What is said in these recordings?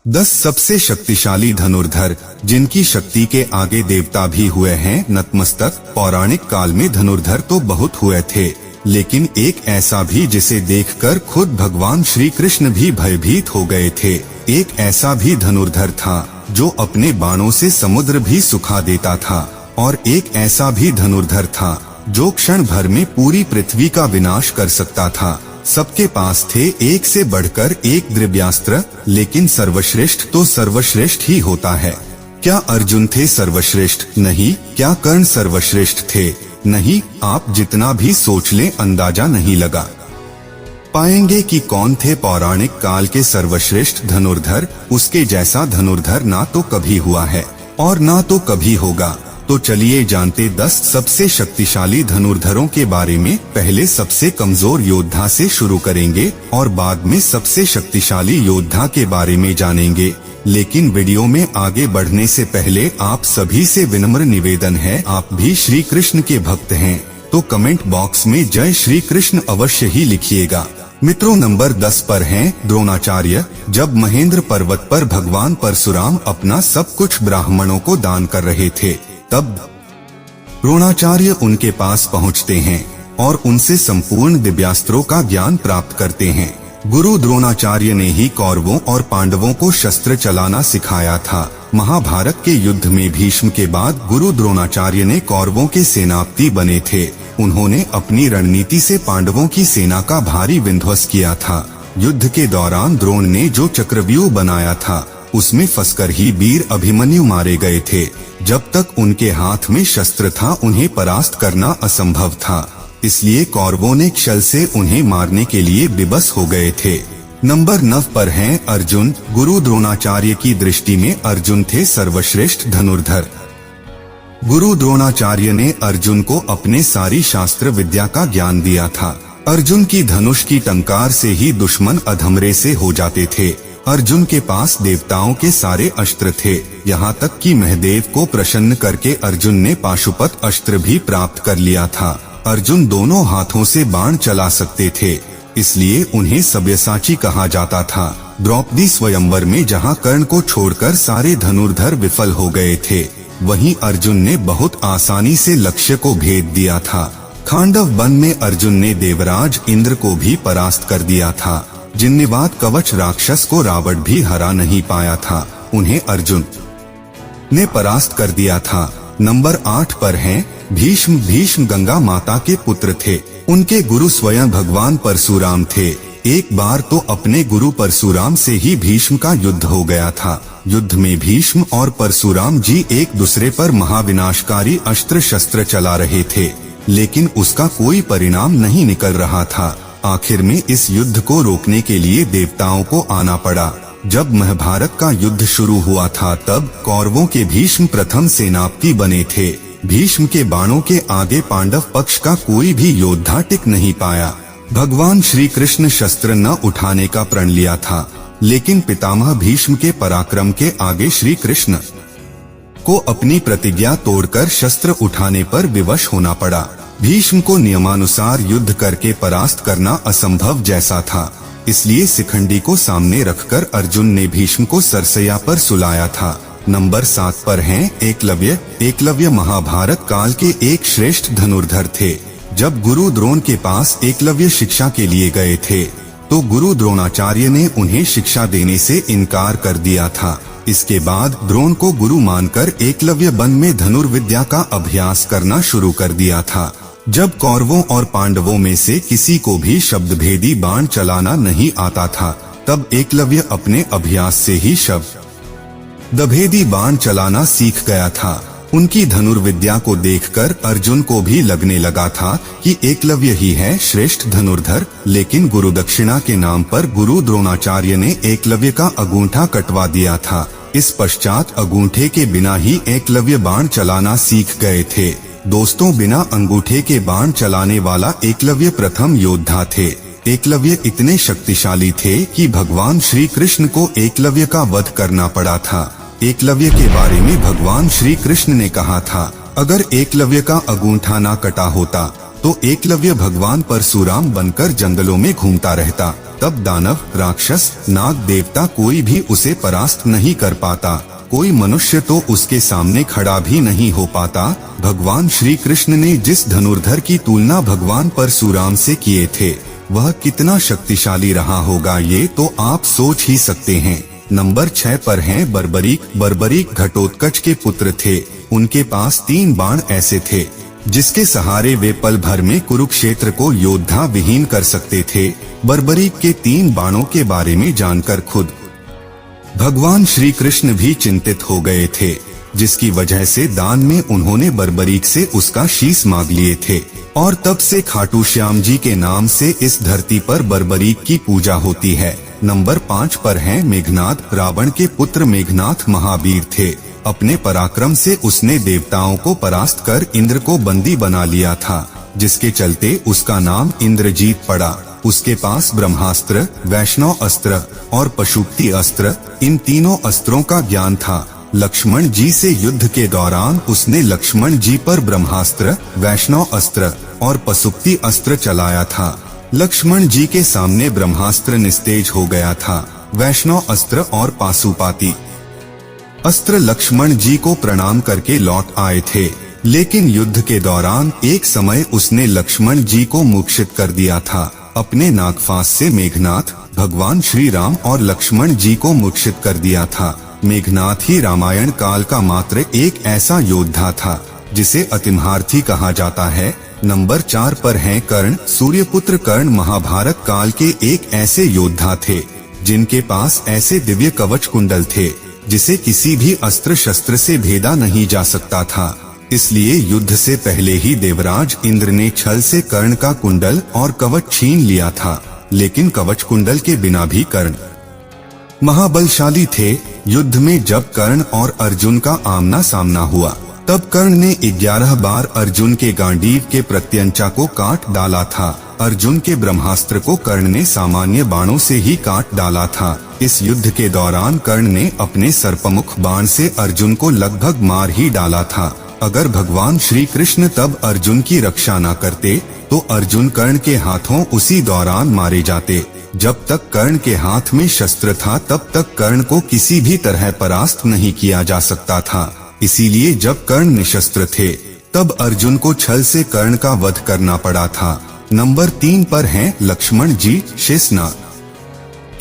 10 सबसे शक्तिशाली धनुर्धर जिनकी शक्ति के आगे देवता भी हुए हैं नतमस्तक। पौराणिक काल में धनुर्धर तो बहुत हुए थे, लेकिन एक ऐसा भी जिसे देखकर खुद भगवान श्री कृष्ण भी भयभीत हो गए थे। एक ऐसा भी धनुर्धर था जो अपने बाणों से समुद्र भी सुखा देता था, और एक ऐसा भी धनुर्धर था जो क्षण भर में पूरी पृथ्वी का विनाश कर सकता था। सबके पास थे एक से बढ़कर एक दिव्यास्त्र, लेकिन सर्वश्रेष्ठ तो सर्वश्रेष्ठ ही होता है। क्या अर्जुन थे सर्वश्रेष्ठ? नहीं। क्या कर्ण सर्वश्रेष्ठ थे? नहीं। आप जितना भी सोच लें अंदाजा नहीं लगा पाएंगे कि कौन थे पौराणिक काल के सर्वश्रेष्ठ धनुर्धर। उसके जैसा धनुर्धर ना तो कभी हुआ है और ना तो कभी होगा। तो चलिए जानते 10 सबसे शक्तिशाली धनुर्धरों के बारे में। पहले सबसे कमजोर योद्धा से शुरू करेंगे और बाद में सबसे शक्तिशाली योद्धा के बारे में जानेंगे। लेकिन वीडियो में आगे बढ़ने से पहले आप सभी से विनम्र निवेदन है, आप भी श्री कृष्ण के भक्त हैं तो कमेंट बॉक्स में जय श्री कृष्ण अवश्य ही लिखिएगा। मित्रों, नंबर 10 पर हैं द्रोणाचार्य। जब महेंद्र पर्वत पर भगवान परशुराम अपना सब कुछ ब्राह्मणों को दान कर रहे थे, तब द्रोणाचार्य उनके पास पहुंचते हैं और उनसे संपूर्ण दिव्यास्त्रों का ज्ञान प्राप्त करते हैं। गुरु द्रोणाचार्य ने ही कौरवों और पांडवों को शस्त्र चलाना सिखाया था। महाभारत के युद्ध में भीष्म के बाद गुरु द्रोणाचार्य ने कौरवों के सेनापति बने थे। उन्होंने अपनी रणनीति से पांडवों की सेना का भारी विध्वंस किया था। युद्ध के दौरान द्रोण ने जो चक्रव्यूह बनाया था उसमें फंसकर ही वीर अभिमन्यु मारे गए थे। जब तक उनके हाथ में शस्त्र था उन्हें परास्त करना असंभव था, इसलिए कौरवों ने छल से उन्हें मारने के लिए विवश हो गए थे। नंबर 9 पर हैं अर्जुन। गुरु द्रोणाचार्य की दृष्टि में अर्जुन थे सर्वश्रेष्ठ धनुर्धर। गुरु द्रोणाचार्य ने अर्जुन को अपने सारी शास्त्र विद्या का ज्ञान दिया था। अर्जुन की धनुष की टंकार से ही दुश्मन अधमरे से हो जाते थे। अर्जुन के पास देवताओं के सारे अस्त्र थे, यहाँ तक कि महादेव को प्रसन्न करके अर्जुन ने पाशुपत अस्त्र भी प्राप्त कर लिया था। अर्जुन दोनों हाथों से बाण चला सकते थे, इसलिए उन्हें सब्यसाची कहा जाता था। द्रौपदी स्वयंवर में जहाँ कर्ण को छोड़कर सारे धनुर्धर विफल हो गए थे, वहीं अर्जुन ने बहुत आसानी से लक्ष्य को भेद दिया था। खांडव वन में अर्जुन ने देवराज इंद्र को भी परास्त कर दिया था। जिन्निवात कवच राक्षस को रावण भी हरा नहीं पाया था, उन्हें अर्जुन ने परास्त कर दिया था। नंबर 8 पर हैं भीष्म। भीष्म गंगा माता के पुत्र थे। उनके गुरु स्वयं भगवान परशुराम थे। एक बार तो अपने गुरु परशुराम से ही भीष्म का युद्ध हो गया था। युद्ध में भीष्म और परशुराम जी एक दूसरे पर महाविनाशकारी अस्त्र शस्त्र चला रहे थे, लेकिन उसका कोई परिणाम नहीं निकल रहा था। आखिर में इस युद्ध को रोकने के लिए देवताओं को आना पड़ा। जब महाभारत का युद्ध शुरू हुआ था तब कौरवों के भीष्म प्रथम सेनापति बने थे। भीष्म के बाणों के आगे पांडव पक्ष का कोई भी योद्धा टिक नहीं पाया। भगवान श्री कृष्ण शस्त्र न उठाने का प्रण लिया था, लेकिन पितामह भीष्म के पराक्रम के आगे श्री कृष्ण को अपनी प्रतिज्ञा तोड़कर शस्त्र उठाने पर विवश होना पड़ा। भीष्म को नियमानुसार युद्ध करके परास्त करना असंभव जैसा था, इसलिए शिखंडी को सामने रखकर अर्जुन ने भीष्म को सरसैया पर सुलाया था। नंबर 7 पर हैं एकलव्य। एकलव्य महाभारत काल के एक श्रेष्ठ धनुर्धर थे। जब गुरु द्रोण के पास एकलव्य शिक्षा के लिए गए थे तो गुरु द्रोणाचार्य ने उन्हें शिक्षा देने से इनकार कर दिया था। इसके बाद द्रोण को गुरु मानकर एकलव्य वन में धनुर्विद्या का अभ्यास करना शुरू कर दिया था। जब कौरवों और पांडवों में से किसी को भी शब्दभेदी बाण चलाना नहीं आता था, तब एकलव्य अपने अभ्यास से ही शब्दभेदी बाण चलाना सीख गया था। उनकी धनुर्विद्या को देखकर अर्जुन को भी लगने लगा था कि एकलव्य ही है श्रेष्ठ धनुर्धर, लेकिन गुरु दक्षिणा के नाम पर गुरु द्रोणाचार्य ने एकलव्य का अंगूठा कटवा दिया था। इस पश्चात अंगूठे के बिना ही एकलव्य बाण चलाना सीख गए थे। दोस्तों, बिना अंगूठे के बाण चलाने वाला एकलव्य प्रथम योद्धा थे। एकलव्य इतने शक्तिशाली थे कि भगवान श्री कृष्ण को एकलव्य का वध करना पड़ा था। एकलव्य के बारे में भगवान श्री कृष्ण ने कहा था, अगर एकलव्य का अंगूठा ना कटा होता तो एकलव्य भगवान परशुराम बनकर जंगलों में घूमता रहता। तब दानव, राक्षस, नाग, देवता कोई भी उसे परास्त नहीं कर पाता। कोई मनुष्य तो उसके सामने खड़ा भी नहीं हो पाता। भगवान श्री कृष्ण ने जिस धनुर्धर की तुलना भगवान परशुराम से किए थे, वह कितना शक्तिशाली रहा होगा ये तो आप सोच ही सकते हैं। नंबर 6 पर हैं बर्बरीक। बर्बरीक घटोत्कच के पुत्र थे। उनके पास 3 बाण ऐसे थे जिसके सहारे वे पल भर में कुरुक्षेत्र को योद्धा विहीन कर सकते थे। बर्बरीक के 3 बाणों के बारे में जानकर खुद भगवान श्री कृष्ण भी चिंतित हो गए थे, जिसकी वजह से दान में उन्होंने बर्बरीक से उसका शीश मांग लिए थे। और तब से खाटू श्याम जी के नाम से इस धरती पर बर्बरीक की पूजा होती है। नंबर 5 पर हैं मेघनाद। रावण के पुत्र मेघनाद महावीर थे। अपने पराक्रम से उसने देवताओं को परास्त कर इंद्र को बंदी बना लिया था, जिसके चलते उसका नाम इंद्रजीत पड़ा। उसके पास ब्रह्मास्त्र, वैष्णव अस्त्र और पशुपति अस्त्र, इन तीनों अस्त्रों का ज्ञान था। लक्ष्मण जी से युद्ध के दौरान उसने लक्ष्मण जी पर ब्रह्मास्त्र, वैष्णव अस्त्र और पशुपति अस्त्र चलाया था। लक्ष्मण जी के सामने ब्रह्मास्त्र निस्तेज हो गया था। वैष्णव अस्त्र और पाशुपाती अस्त्र लक्ष्मण जी को प्रणाम करके लौट आए थे, लेकिन युद्ध के दौरान एक समय उसने लक्ष्मण जी को मूर्छित कर दिया था। अपने नागफास से मेघनाद, भगवान श्री राम और लक्ष्मण जी को मूर्छित कर दिया था। मेघनाद ही रामायण काल का मात्र एक ऐसा योद्धा था जिसे अतिमहारथी कहा जाता है। नंबर 4 पर हैं कर्ण। सूर्यपुत्र कर्ण महाभारत काल के एक ऐसे योद्धा थे जिनके पास ऐसे दिव्य कवच कुंडल थे जिसे किसी भी अस्त्र शस्त्र से भेदा नहीं जा सकता था। इसलिए युद्ध से पहले ही देवराज इंद्र ने छल से कर्ण का कुंडल और कवच छीन लिया था, लेकिन कवच कुंडल के बिना भी कर्ण महाबलशाली थे। युद्ध में जब कर्ण और अर्जुन का आमना सामना हुआ, तब कर्ण ने 11 बार अर्जुन के गांडीव के प्रत्यंचा को काट डाला था। अर्जुन के ब्रह्मास्त्र को कर्ण ने सामान्य बाणों से ही काट डाला था। इस युद्ध के दौरान कर्ण ने अपने सर्पमुख बाण से अर्जुन को लगभग मार ही डाला था। अगर भगवान श्री कृष्ण तब अर्जुन की रक्षा न करते तो अर्जुन कर्ण के हाथों उसी दौरान मारे जाते। जब तक कर्ण के हाथ में शस्त्र था तब तक कर्ण को किसी भी तरह परास्त नहीं किया जा सकता था। इसीलिए जब कर्ण निशस्त्र थे तब अर्जुन को छल से कर्ण का वध करना पड़ा था। नंबर 3 पर हैं लक्ष्मण जी। शेषनाग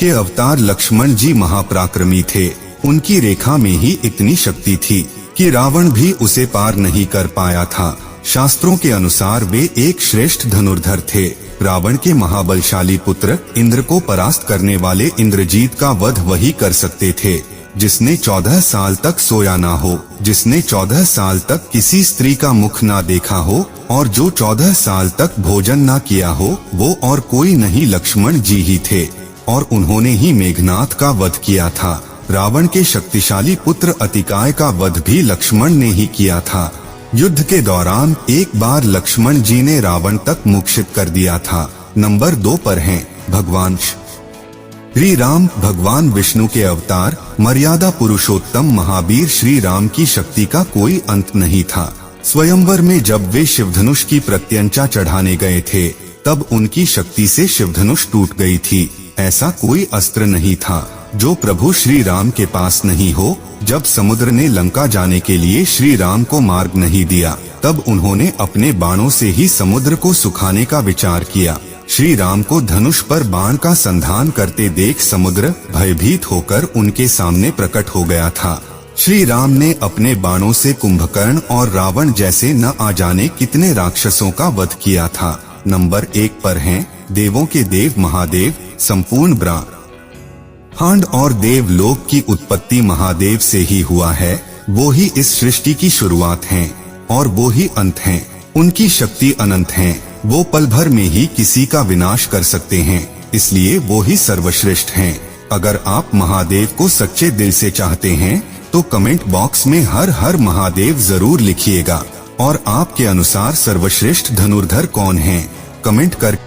के अवतार लक्ष्मण जी महापराक्रमी थे। उनकी रेखा में ही इतनी शक्ति थी कि रावण भी उसे पार नहीं कर पाया था। शास्त्रों के अनुसार वे एक श्रेष्ठ धनुर्धर थे। रावण के महाबलशाली पुत्र इंद्र को परास्त करने वाले इंद्रजीत का वध वही कर सकते थे जिसने 14 साल तक सोया ना हो, जिसने 14 साल तक किसी स्त्री का मुख ना देखा हो और जो 14 साल तक भोजन ना किया हो, वो और कोई नहीं लक्ष्मण जी ही थे। और उन्होंने ही मेघनाद का वध किया था। रावण के शक्तिशाली पुत्र अतिकाय का वध भी लक्ष्मण ने ही किया था। युद्ध के दौरान एक बार लक्ष्मण जी ने रावण तक मूर्छित कर दिया था। नंबर 2 पर हैं भगवान श्री राम। भगवान विष्णु के अवतार, मर्यादा पुरुषोत्तम महावीर श्री राम की शक्ति का कोई अंत नहीं था। स्वयंवर में जब वे शिवधनुष की प्रत्यंचा चढ़ाने गए थे तब उनकी शक्ति से शिवधनुष टूट गई थी। ऐसा कोई अस्त्र नहीं था जो प्रभु श्री राम के पास नहीं हो। जब समुद्र ने लंका जाने के लिए श्री राम को मार्ग नहीं दिया, तब उन्होंने अपने बाणों से ही समुद्र को सुखाने का विचार किया। श्री राम को धनुष पर बाण का संधान करते देख समुद्र भयभीत होकर उनके सामने प्रकट हो गया था। श्री राम ने अपने बाणों से कुंभकर्ण और रावण जैसे न आ जाने कितने राक्षसों का वध किया था। नंबर 1 पर हैं देवों के देव महादेव। संपूर्ण ब्रह्मांड और देवलोक की उत्पत्ति महादेव से ही हुआ है। वो ही इस सृष्टि की शुरुआत हैं और वो ही अंत हैं। उनकी शक्ति अनंत है। वो पल भर में ही किसी का विनाश कर सकते हैं, इसलिए वो ही सर्वश्रेष्ठ हैं। अगर आप महादेव को सच्चे दिल से चाहते हैं तो कमेंट बॉक्स में हर हर महादेव जरूर लिखिएगा। और आपके अनुसार सर्वश्रेष्ठ धनुर्धर कौन है, कमेंट कर